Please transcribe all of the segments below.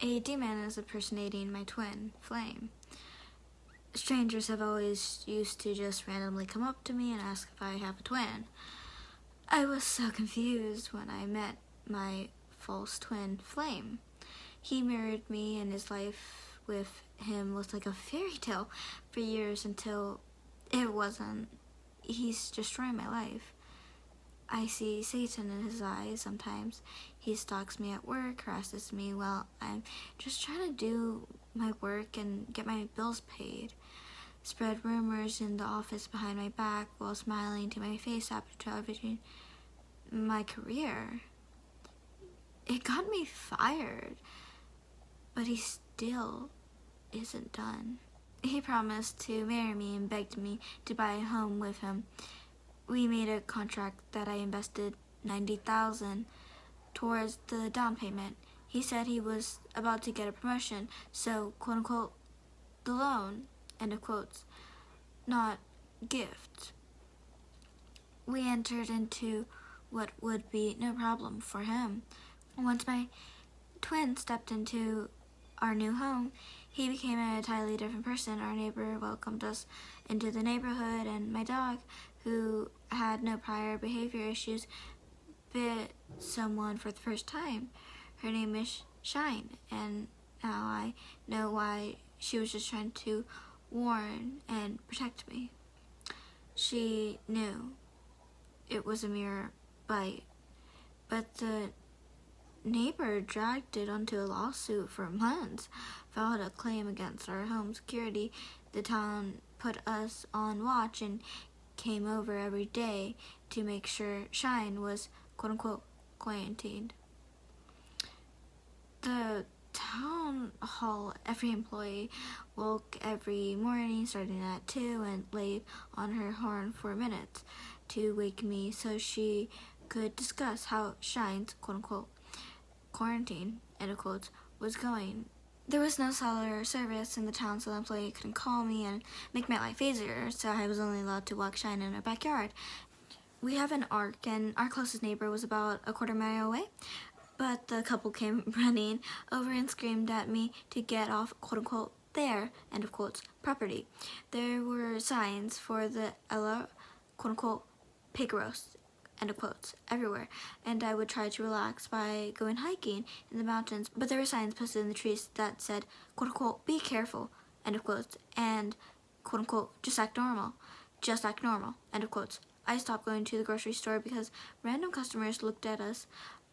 A demon is impersonating my twin, Flame. Strangers have always used to just randomly come up to me and ask if I have a twin. I was so confused when I met my false twin, Flame. He mirrored me, and his life with him was like a fairy tale for years until it wasn't. He's destroying my life. I see Satan in his eyes sometimes. He stalks me at work, harasses me while I'm just trying to do my work and get my bills paid. Spread rumors in the office behind my back while smiling to my face after television. My career. It got me fired, but he still isn't done. He promised to marry me and begged me to buy a home with him. We made a contract that I invested $90,000 towards the down payment. He said he was about to get a promotion, so, quote-unquote, the loan, end of quotes, not gift. We entered into what would be no problem for him. Once my twin stepped into our new home, he became an entirely different person. Our neighbor welcomed us into the neighborhood, and my dog, who had no prior behavior issues, bit someone for the first time. Her name is Shine, and now I know why she was just trying to warn and protect me. She knew it was a mere bite, but the neighbor dragged it onto a lawsuit for months, filed a claim against our home security. The town put us on watch and came over every day to make sure Shine was, quote-unquote, quarantined. The town hall, every employee woke every morning starting at 2 and laid on her horn for minutes to wake me so she could discuss how Shine's, quote-unquote, quarantine, end of quotes, was going. There was no cellular service in the town, so the employee couldn't call me and make my life easier, so I was only allowed to walk Shine in our backyard. We have an ark, and our closest neighbor was about a quarter mile away, but the couple came running over and screamed at me to get off, quote-unquote, their, end of quotes, property. There were signs for the Ella, quote-unquote, pig roast, end of quotes, everywhere, and I would try to relax by going hiking in the mountains, but there were signs posted in the trees that said, quote-unquote, be careful, end of quotes, and, quote-unquote, just act normal, end of quotes. I stopped going to the grocery store because random customers looked at us.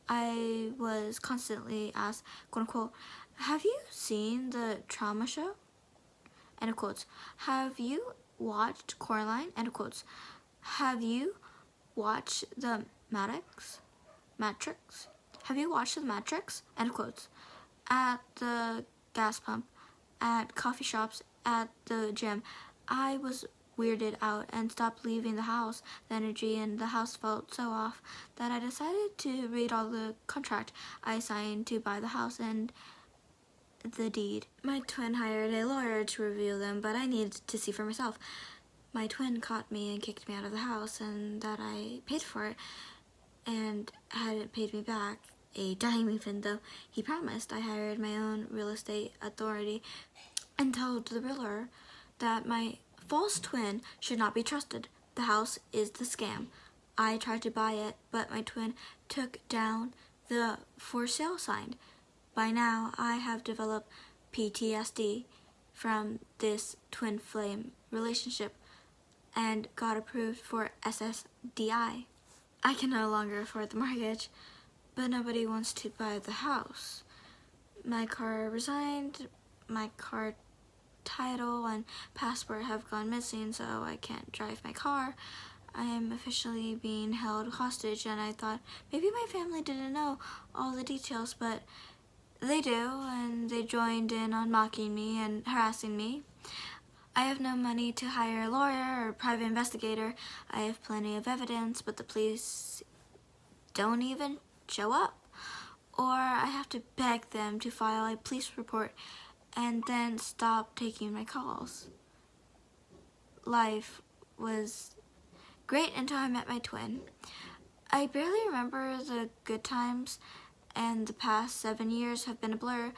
I was constantly asked, quote-unquote, have you seen the trauma show, end of quotes, have you watched Coraline, end of quotes, have you watch the Matrix? Have you watched the Matrix? End quotes. At the gas pump, at coffee shops, at the gym. I was weirded out and stopped leaving the house. The energy in the house felt so off that I decided to read all the contract I signed to buy the house and the deed. My twin hired a lawyer to review them, but I needed to see for myself. My twin caught me and kicked me out of the house, and that I paid for it, and hadn't paid me back a dime even though he promised. I hired my own real estate authority and told the realtor that my false twin should not be trusted. The house is the scam. I tried to buy it, but my twin took down the for sale sign. By now, I have developed PTSD from this twin flame relationship and got approved for SSDI. I can no longer afford the mortgage, but nobody wants to buy the house. My car resigned, my car title and passport have gone missing, so I can't drive my car. I am officially being held hostage, and I thought maybe my family didn't know all the details, but they do, and they joined in on mocking me and harassing me. I have no money to hire a lawyer or private investigator. I have plenty of evidence, but the police don't even show up. Or I have to beg them to file a police report and then stop taking my calls. Life was great until I met my twin. I barely remember the good times, and the past 7 years have been a blur.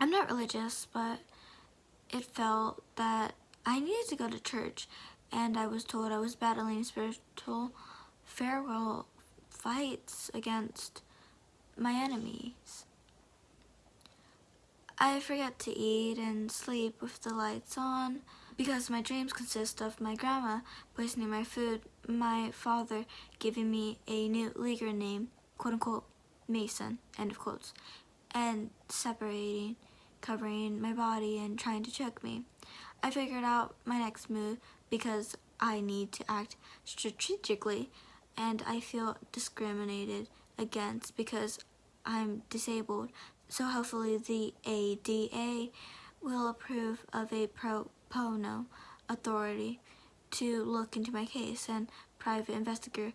I'm not religious, but it felt that I needed to go to church, and I was told I was battling spiritual farewell fights against my enemies. I forget to eat and sleep with the lights on because my dreams consist of my grandma poisoning my food, my father giving me a new legal name, quote unquote, Mason, end of quotes, and separating, covering my body and trying to choke me. I figured out my next move because I need to act strategically, and I feel discriminated against because I'm disabled. So hopefully the ADA will approve of a pro bono authority to look into my case, and private investigator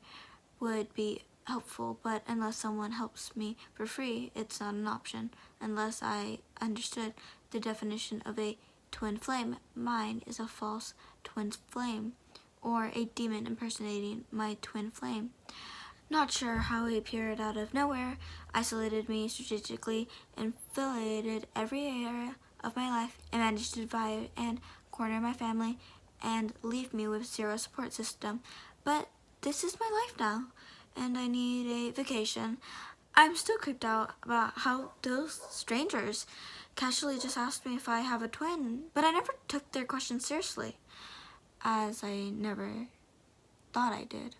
would be helpful, but unless someone helps me for free, it's not an option. Unless I understood the definition of a twin flame, mine is a false twin flame, or a demon impersonating my twin flame. Not sure how he appeared out of nowhere, isolated me strategically, infiltrated every area of my life, and managed to divide and corner my family and leave me with zero support system. But this is my life now, and I need a vacation. I'm still creeped out about how those strangers casually just asked me if I have a twin, but I never took their question seriously, as I never thought I did.